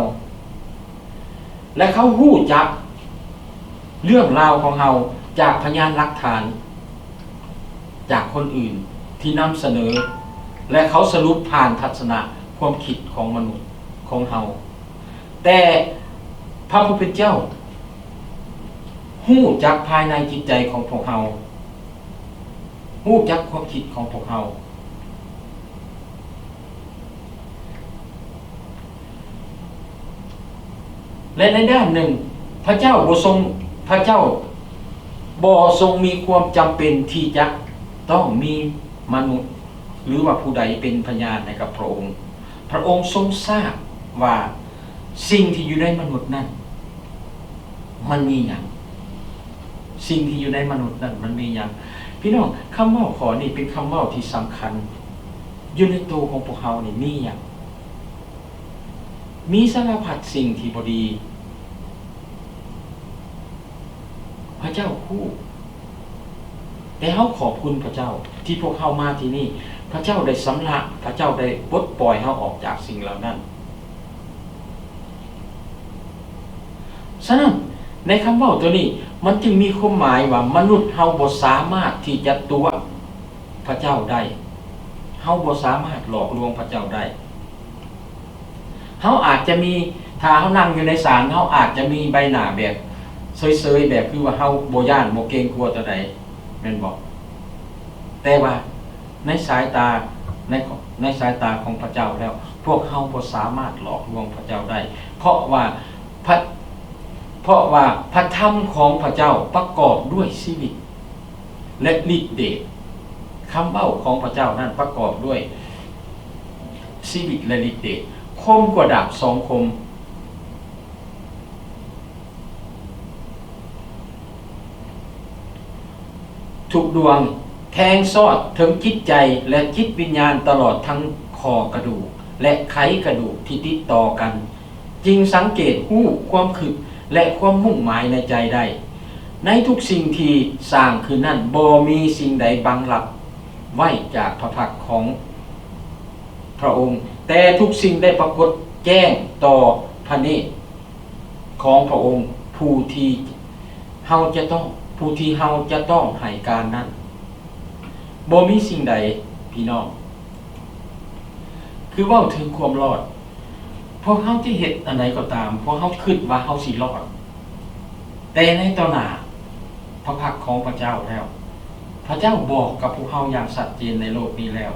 และเขาฮู้จักเรื่องราวของเฮาจากพยานหลักฐานจากคนอื่นที่นำเสนอและเขาสรุปผ่านทัศนะความคิดของมนุษย์ของเฮาแต่พระผู้เป็นเจ้าฮู้จักภายในจิตใจของพวกเฮาฮู้จักความคิดของพวกเฮาและในด้านหนึ่งพระเจ้าบ่ทรงมีความจำเป็นที่จะต้องมีมนุษย์หรือว่าผู้ใดเป็นพยานให้กับพระองค์พระองค์ทรงทราบว่าสิ่งที่อยู่ในมนุษย์นั้นมันมีอย่างสิ่งที่อยู่ในมนุษย์นั้นมันมีอย่างพี่น้องคำเว้าขอนี่เป็นคำเว้าที่สำคัญอยู่ในตัวของพวกเรานี่มีอย่างมีสารพัดสิ่งที่บ่ดีพระเจ้าคู่แต่เฮาขอบคุณพระเจ้าที่พวกเฮามาที่นี่พระเจ้าได้สำระพระเจ้าได้ปลดปล่อยเฮาออกจากสิ่งเหล่านั้นฉะนั้นในคำเว้าตัวนี้มันจึงมีความหมายว่ามนุษย์เฮาบ่สามารถที่จะตัวพระเจ้าได้เฮาบ่สามารถหลอกลวงพระเจ้าได้เฮาอาจจะมีถ้าเฮานั่งอยู่ในศาลเฮาอาจจะมีใบหน้าแบบเซยๆแบบคือว่าเฮาบ่ย้านบ่เกรงกลัวตัวใดแม่นบ่แต่ว่าในสายตาของพระเจ้าแล้วพวกเฮาบ่สามารถหลอกลวงพระเจ้าได้เพราะว่าพระธรรมของพระเจ้าประกอบด้วยชีวิตและฤทธิ์เดชคำเว้าของพระเจ้านั้นประกอบด้วยชีวิตและฤทธิ์เดชคมกว่าดาบสองคมทุกดวงแทงซอดถึงจิตใจและจิตวิญญาณตลอดทั้งคอกระดูกและไขกระดูกที่ติดต่อกันจึงสังเกตหู้ความคิดและความมุ่งหมายในใจได้ในทุกสิ่งที่สร้างขึ้นนั้นบ่มีสิ่งใดบังลับไว้จากพระพักตร์ของพระองค์แต่ทุกสิ่งได้ปรากฏแจ้งต่อพระเนตรของพระองค์ผู้ที่เฮาจะต้องให้การนั้นบ่มีสิ่งใดพี่น้องคือเว้าถึงความรอดพวกเฮาที่เฮ็ดอันใดก็ตามพวกเฮาคิดว่าเฮาสิรอดแต่ในต่อหน้าพระพักตร์ของพระเจ้าแล้วพระเจ้าบอกกับพวกเฮาอย่างชัดเจนในโลกนี้แล้ว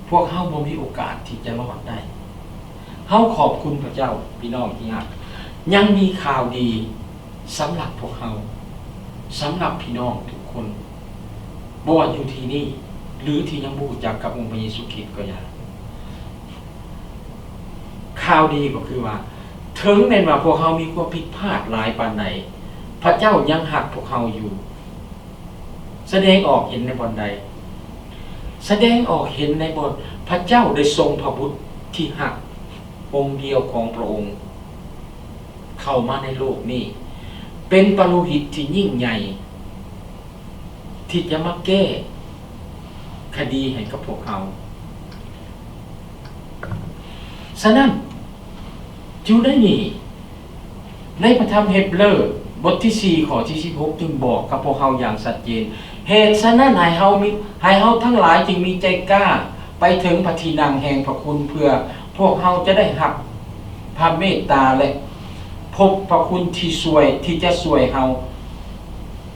พวกเฮาบ่มีโอกาสที่จะรอดได้เฮาขอบคุณพระเจ้าพี่น้องที่รักยังมีข่าวดีสำหรับพวกเฮาสำหรับพี่น้องทุกคนบ่ว่าอยู่ที่นี่หรือที่ยังบ่รู้จักกับองค์พระเยซูคริสต์ก็อย่างข่าวดีก็คือว่าถึงแม้ว่าพวกเฮามีความผิดพลาดหลายปานใดพระเจ้ายังรักพวกเฮาอยู่แสดงออกเห็นในบอนใดแสดงออกเห็นในบทพระเจ้าได้ทรงพระบุตรที่หักองค์เดียวของพระองค์เข้ามาในโลกนี้เป็นปาโลหิตที่ยิ่งใหญ่ที่จะมาแก้คดีให้กับพวกเขาฉะนั้นอยู่ได้นี่ในพระธรรมเฮบเรอบทที่4ข้อที่16จึงบอกกับพวกเขาอย่างชัดเจนเหตุฉะนั้นให้เฮาทั้งหลายจึงมีใจกล้าไปถึงพระที่นั่งแห่งพระคุณเพื่อพวกเฮาจะได้รับพระเมตตาและพบพระคุณที่ช่วยที่จะช่วยเฮา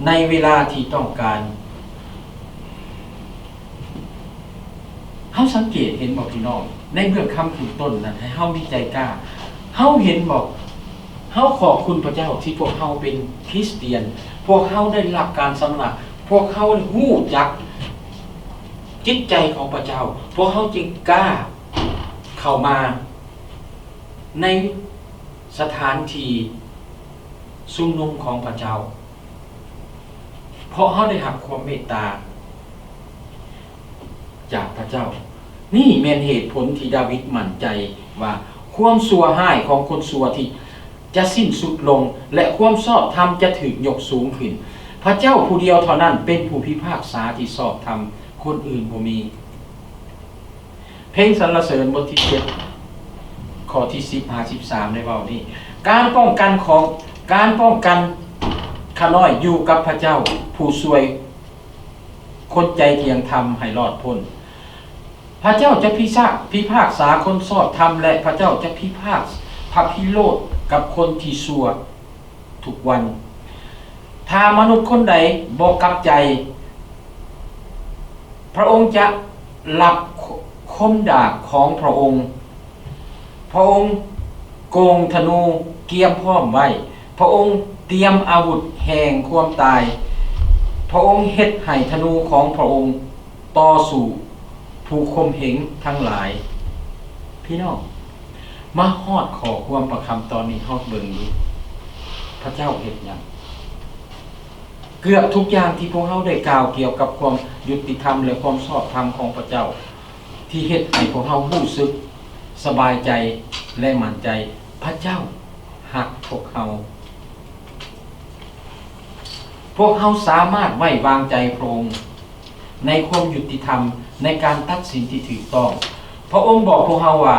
ในเวลาที่ต้องการเฮาสังเกตเห็นบอกพี่น้องในเบื้องคำขึ้นต้นนั้นให้เฮามีใจกล้าเฮาเห็นบอกเฮาขอบคุณพระเจ้าที่พวกเฮาเป็นคริสเตียนพวกเฮาได้รับการสำนักพวกเฮาได้รู้จักจิตใจของพระเจ้าพวกเฮาจึงกล้าเข้ามาในสถานที่ชุมนุมของพระเจ้าเพราะเฮาได้รับความเมตตาจากพระเจ้านี่แม่นเหตุผลที่ดาวิดมั่นใจว่าความชั่วร้ายของคนชั่วที่จะสิ้นสุดลงและความชอบธรรมจะถูกยกสูงขึ้นพระเจ้าผู้เดียวเท่านั้นเป็นผู้พิพากษาที่ชอบธรรมคนอื่นบ่มีเพลงสรรเสริญบทที่7ข้อที่10-13ได้เว้านี่การป้องกันข้าน้อยอยู่กับพระเจ้าผู้ช่วยคนใจเที่ยงธรรมให้รอดพ้นพระเจ้าจะพิพากษาคนชอบธรรมและพระเจ้าจะพิพากษาพระพิโรธกับคนที่ชั่วทุกวันถ้ามนุษย์คนใดบ่กลับใจพระองค์จะรับคมดาบของพระองค์โกงธนูเกียมพร้อมไว้พระองค์เตรียมอาวุธแห่งความตายพระองค์เฮ็ดให้ธนูของพระองค์ต่อสู้ผู้คมเหงทั้งหลายพี่น้องมาฮอดขอความประคำตอนนี้ฮอดเบิ่งดูพระเจ้าเฮ็ดหยังเกือบทุกอย่างที่พวกเราได้กล่าวเกี่ยวกับความยุติธรรมและความชอบธรรมของพระเจ้าที่เฮ็ดให้พวกเรารู้สึกสบายใจและมั่นใจพระเจ้าฮักพวกเราสามารถไว้วางใจพระองค์ในความยุติธรรมในการตัดสินที่ถูกต้องพระองค์บอกพวกเราว่า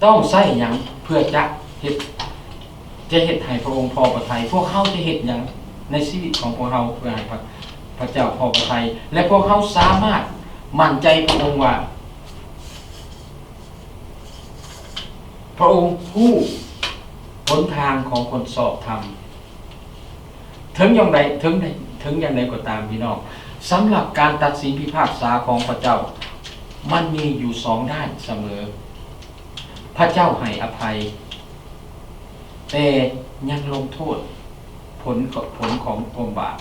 ต้องใช้หยังเพื่อจะเฮ็ดให้พระองค์พอพระทัยพวกเขาจะเฮ็ดหยังในชีวิตของพวกเราเพื่อให้พระเจ้าพอพระทัยและพวกเขาสามารถมั่นใจพระองค์ว่าพระองค์ผู้หนทางของคนชอบธรรมถึงอย่างใดก็ตามพี่น้องสำหรับการตัดสินพิพากษาของพระเจ้ามันมีอยู่2ด้านเสมอพระเจ้าให้อภัยแต่ยังลงโทษผลของความบาป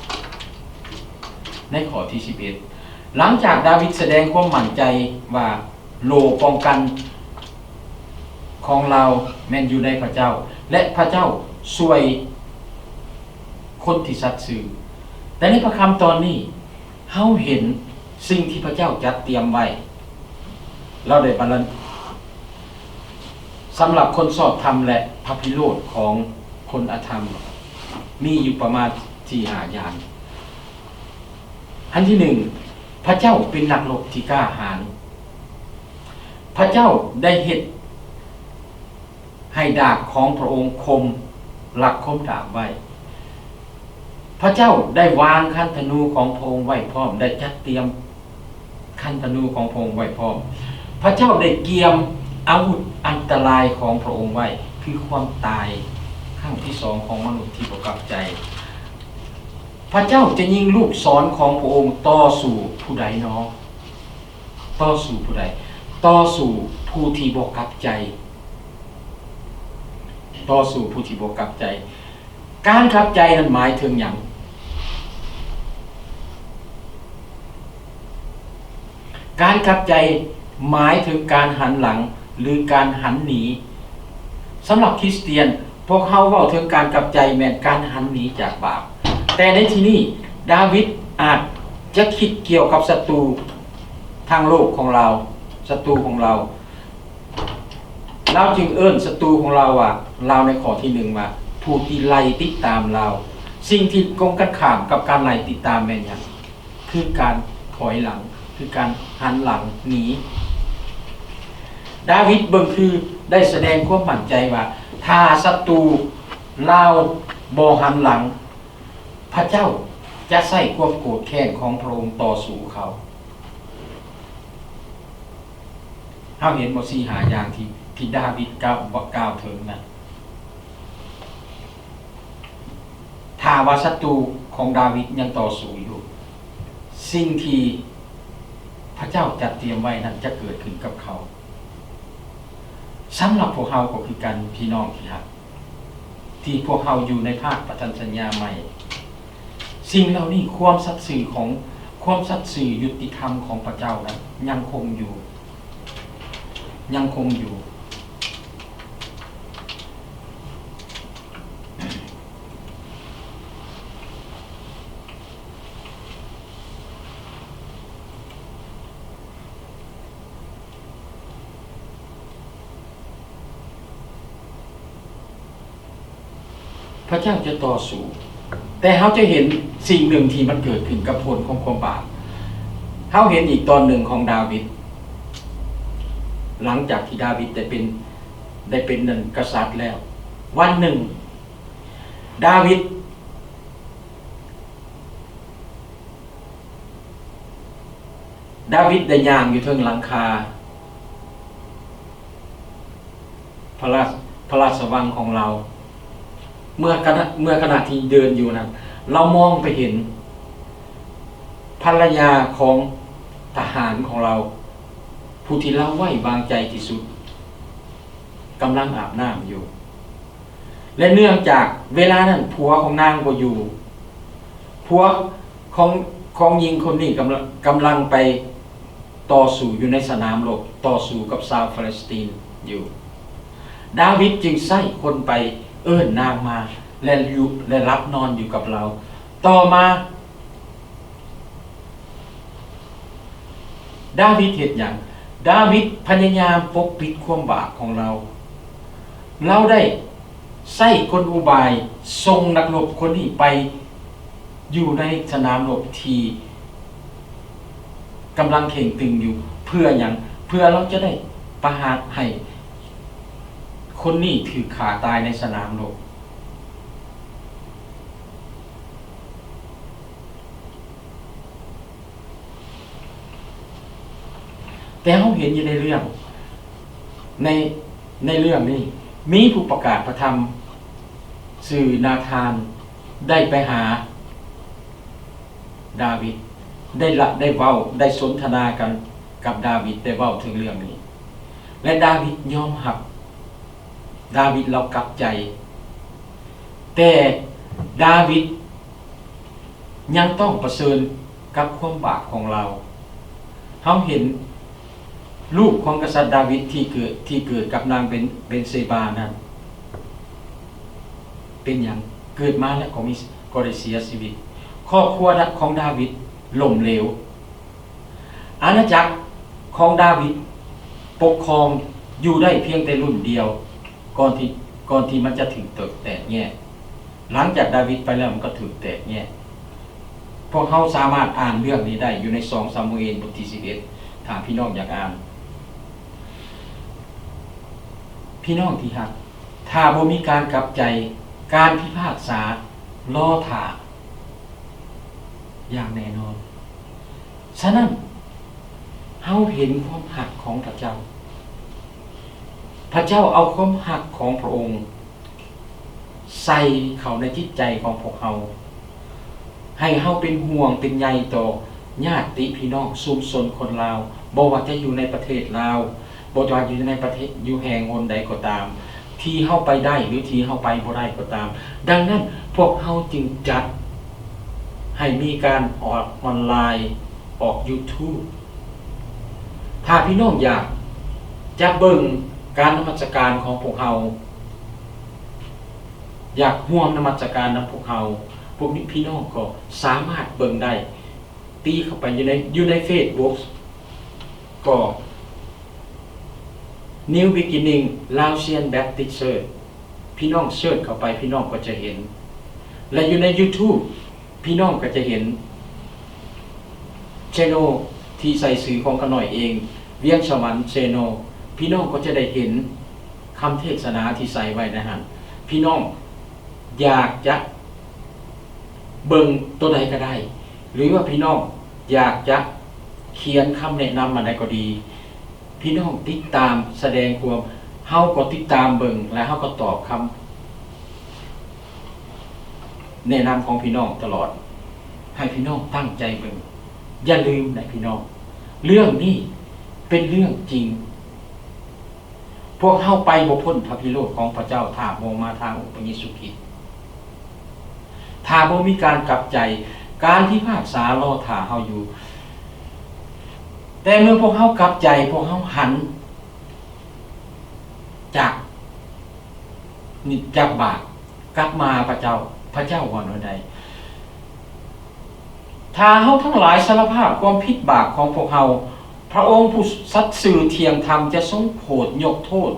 ในข้อที่11หลังจากดาวิดแสดงความมั่นใจว่าโล่ป้องกันของเราแม่นอยู่ในพระเจ้าและพระเจ้าช่วยคนที่สัตย์ซื่อแต่ในพระคำตอนนี้เฮาเห็นสิ่งที่พระเจ้าจัดเตรียมไว้เราได้บรรลุสำหรับคนชอบธรรมและพระพิโรธของคนอธรรมมีอยู่ประมาณ4-5 อย่างอันที่1พระเจ้าเป็นนักรบที่กล้าหาญพระเจ้าได้เฮ็ดให้ดาบของพระองค์คมหลักคมดาบไว้พระเจ้าได้วางคันธนูของพระองค์ไว้พร้อมได้จัดเตรียมคันธนูของพระองค์ไว้พร้อมพระเจ้าได้เกียมอาวุธอันตรายของพระองค์ไว้คือความตายครั้งที่2ของมนุษย์ที่บ่กลับใจพระเจ้าจะยิงลูกศรของพระองค์ต่อสู่ผู้ใดเนาะ ต่อสู่ผู้ใดต่อสู่ผู้ที่บ่กลับใจต่อสู่ผู้ที่บ่กลับใจ การกลับใจนั้นหมายถึงหยังการกลับใจหมายถึงการหันหลังหรือการหันหนีสำหรับคริสเตียนพวกเขาเว้าถึงการกลับใจแม่นการหันหนีจากบาปแต่ในที่นี้ดาวิดอาจจะคิดเกี่ยวกับศัตรูทางโลกของเราศัตรูของเราจึงเอิ้นศัตรูของเราว่าเราในข้อที่1ว่าผู้ที่ไล่ติดตามเราสิ่งที่ตรงกันข้ามกับการไล่ติดตามแม่นหยังคือการถอยหลังคือการหันหลังหนีดาวิดเบิ่งคือได้แสดงความมั่นใจว่าถ้าศัตรูเราบ่หันหลังพระเจ้าจะใส่ความโกรธแค้นของพระองค์ต่อสู่เขาเฮาเห็นบ่4 5อย่างที่ดาวิดกล่าวถึงนะถ้าว่าศัตรูของดาวิดยังต่อสู้อยู่สิ่งที่พระเจ้าจัดเตรียมไว้นั้นจะเกิดขึ้นกับเขาสำหรับพวกเราก็คือกันพี่น้องที่รักที่พวกเราอยู่ในภาคประทันสัญญาใหม่สิ่งเหล่านี้ความสัตย์ซื่อของความสัตย์ซื่อยุติธรรมของพระเจ้านั้นยังคงอยู่พระเจ้าจะต่อสู้แต่เขาจะเห็นสิ่งหนึ่งที่มันเกิดขึ้นกับผลของความบาปเขาเห็นอีกตอนหนึ่งของดาวิดหลังจากที่ดาวิดได้เป็นหนึ่งกษัตริย์แล้ววันหนึ่งดาวิดได้ย่างอยู่เทิงหลังคาพระราชวังของเราเมื่อขณะที่เดินอยู่นั้นเรามองไปเห็นภรรยาของทหารของเราผู้ที่เราไว้วางใจที่สุดกำลังอาบน้ำอยู่และเนื่องจากเวลานั้นผัวของนางบ่อยู่ผัวของหญิงคนนี้กำลังไปต่อสู้อยู่ในสนามรบต่อสู้กับชาวฟาเลสไตน์อยู่ดาวิดจึงใส่คนไปเอิ้นนางมาและรับนอนอยู่กับเราต่อมาดาวิดเฮ็ดหยังดาวิดพยายามปกปิดความบาปของเราได้ใส่กลอุบายส่งนักรบคนนี้ไปอยู่ในสนามรบที่กำลังเข่งตึงอยู่เพื่อหยังเพื่อเราจะได้ประหารให้คนนี้ถือขาตายในสนามรบแต่เราเห็นอยู่ในเรื่องในเรื่องนี้มีผู้ประกาศพระธรรมสื่อนาธานได้ไปหาดาวิดได้เว้าได้สนทนากันกับดาวิดได้เว้าถึงเรื่องนี้และดาวิดยอมรับดาวิดเรากลับใจแต่ดาวิดยังต้องเผชิญกับความบาปของเราเห็นลูกของกษัตริย์ดาวิดที่เกิดกับนางเบนเซบานั้นเป็นอย่างเกิดมาแล้วก็ได้เสียชีวิตครอบครัวของดาวิดล่มเหลวอาณาจักรของดาวิดปกครองอยู่ได้เพียงแต่รุ่นเดียวก่อนที่มันจะถึงแตกแยกหลังจากดาวิดไปแล้วมันก็ถึงแตกแยกพวกเขาสามารถอ่านเรื่องนี้ได้อยู่ใน2 ซามูเอลบทที่11ถ้าพี่น้องอยากอ่านพี่น้องที่รักถ้าบ่มีการกลับใจการพิพากษาล่อท่าอย่างแน่นอนฉะนั้นเฮาเห็นความหักของพระเจ้าเอาความหักของพระองค์ใส่เข้าในจิตใจของพวกเฮาให้เฮาเป็นห่วงเป็นใยต่อ ญาติพี่น้องชุมชนคนลาวบ่ว่าจะอยู่ในประเทศลาวบ่ว่าอยู่ในประเทศอยู่แห่งหนใดก็ตาม ที่เฮาไปได้หรือที่เฮาไปบ่ได้ก็ตาม ดังนั้นพวกเฮาจึงจัดให้มีการออกออนไลน์ออก YouTube ถ้าพี่น้องอยากจะเบิ่งการนมัสการของพวกเฮาอยากร่วมนมัสการนำพวกเฮาพวกนี้พี่น้องก็สามารถเบิ่งได้ตีเข้าไปอยู่ใน Facebook ก็ New Beginning Laotian Baptist Church พี่น้องเสิร์ชเข้าไปพี่น้องก็จะเห็นและอยู่ใน YouTube พี่น้องก็จะเห็น Channel ที่ใส่สื่อของกันหน่อยเองเวียงสวรรค์ Channel พี่น้องก็จะได้เห็นคำเทศนาที่ใส่ไว้นะฮะพี่น้องอยากจะเบิ่งตัวใดก็ได้ หรือว่าพี่น้องอยากจะเขียนคำแนะนำมาใดก็ดี พี่น้องติดตามแสดงความเฮาก็ติดตามเบิ่งและเฮาก็ตอบคำแนะนำของพี่น้องตลอดให้พี่น้องตั้งใจเบิ่งอย่าลืมนะพี่น้องเรื่องนี้เป็นเรื่องจริงพวกเฮาไปบ่พ้นพระพิโรธของพระเจ้าถ้าบ่มาทางองค์พระเยซูคริสต์ถ้าบ่มีการกลับใจการพิพากษารอท่าเฮาอยู่แต่เมื่อพวกเฮากลับใจพวกเฮาหันจากบาปกลับมาพระเจ้าว่าหน่อยใดถ้าเฮาทั้งหลายสารภาพความผิดบาปของพวกเฮาพระองค์ผู้สัตย์ซื่อเที่ยงธรรมจะทรงโปรดยกโทษ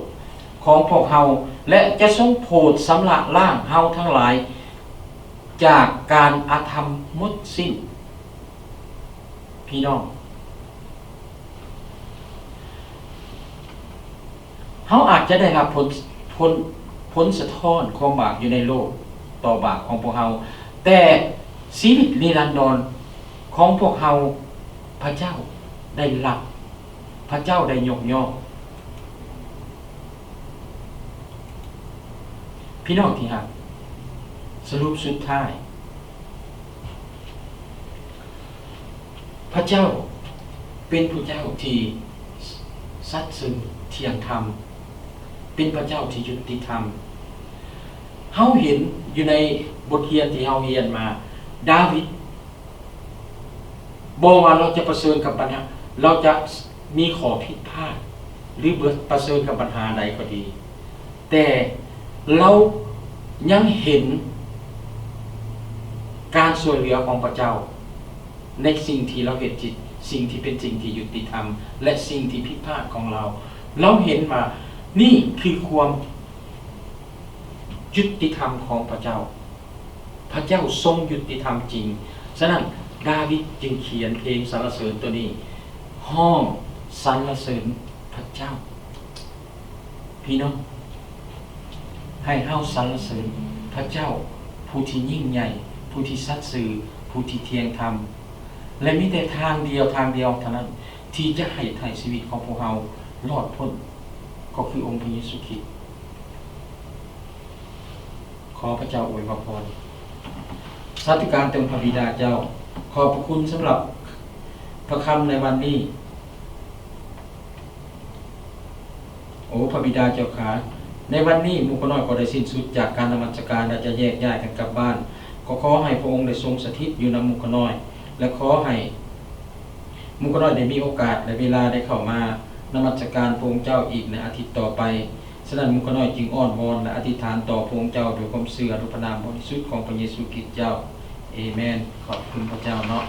ของพวกเฮาและจะทรงโปรดสำระล้างเฮาทั้งหลายจากการอาธรรมหมดสิ้นพี่น้องเฮาอาจจะได้รับผลสะท้อนความบาปอยู่ในโลกต่อบาปของพวกเฮาแต่ชีวิตนิรันดรของพวกเฮาพระเจ้าได้รับพระเจ้าได้ยกย่องพี่น้องที่รักสรุปสุดท้ายพระเจ้าเป็นพระเจ้าที่สัตย์ซื่อเที่ยงธรรมเป็นพระเจ้าที่ยุติธรรมเฮาเห็นอยู่ในบทเรียนที่เฮาเรียนมาดาวิดบอกว่าเราจะประเสริฐกับปัญหาเราจะมีขอผิดพลาดหรือประเสริฐกับปัญหาใดก็ดีแต่เรายังเห็นการช่วยเหลือของพระเจ้าในสิ่งที่เราเห็นจิตสิ่งที่เป็นสิ่งที่ยุติธรรมและสิ่งที่ผิดพลาดของเราเห็นว่านี่คือความยุติธรรมของพระเจ้าพระเจ้าทรงยุติธรรมจริงฉะนั้นดาวิดจึงเขียนเพลงสรรเสริญตัวนี้ห้องสรรเสริญพระเจ้าพี่น้องให้เฮาสรรเสริญพระเจ้าผู้ที่ยิ่งใหญ่ผู้ที่สัตย์ซื่อผู้ที่เที่ยงธรรมและมีแต่ทางเดียวเท่านั้นที่จะให้ไถ่ชีวิตของพวกเรารอดพ้นก็คือองค์พระเยซูคริสต์ขอพระเจ้าอวยพรสาธุการเต็มพระบิดาเจ้าขอบพระคุณสำหรับพระคำในวันนี้โอ้พระบิดาเจ้าขาในวันนี้หมู่น้อยก็ได้สิ้นสุดจากการนมัสการและจะแยกย้ายกันกลับบ้านก็ขอให้พระองค์ได้ทรงสถิตอยู่นำหมู่น้อยและขอให้หมู่น้อยได้มีโอกาสและเวลาได้เข้ามานมัสการพระองค์เจ้าอีกในอาทิตย์ต่อไปฉะนั้นหมู่น้อยจึงอ้อนวอนและอธิษฐานต่อพระองค์เจ้าด้วยความเชื่ออนุพนามบริสุทธิ์ของพระเยซูคริสต์เจ้าเอเมนขอบคุณพระเจ้าเนาะ